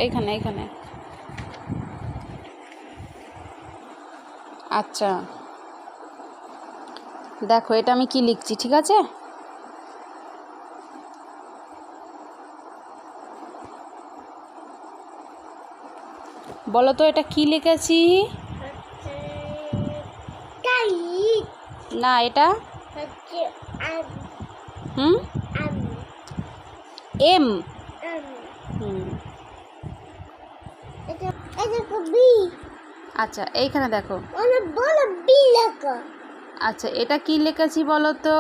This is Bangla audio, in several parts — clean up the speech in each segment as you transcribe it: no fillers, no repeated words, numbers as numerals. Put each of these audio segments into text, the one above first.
এইখানে এইখানে। আচ্ছা দেখো এটা আমি কি লিখছি, ঠিক আছে? বলো তো এটা কি লিখেছি? না এটা এম। আচ্ছা এইখানে দেখো। আচ্ছা এটা কি লিখেছি বলো তো?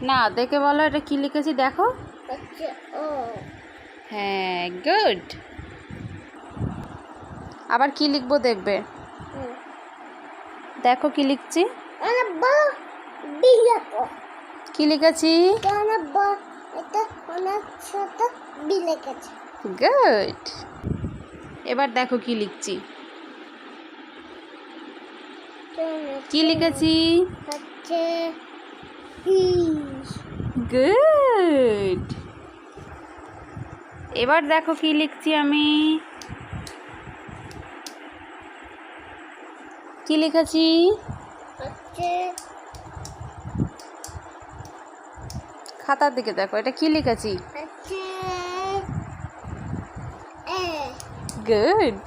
না দেখে বলো এটা কি লিখেছি, দেখো। হ্যাঁ গুড। আবার কি লিখবো দেখবে, দেখো কি লিখছি। কি লিখেছি? গুড। এবার দেখো কি লিখছি। কি লিখেছি? গুড। এবার দেখো কি লিখছি আমি। কি লিখেছি? খাতার দিকে দেখো, এটা কি লিখেছি? গুড।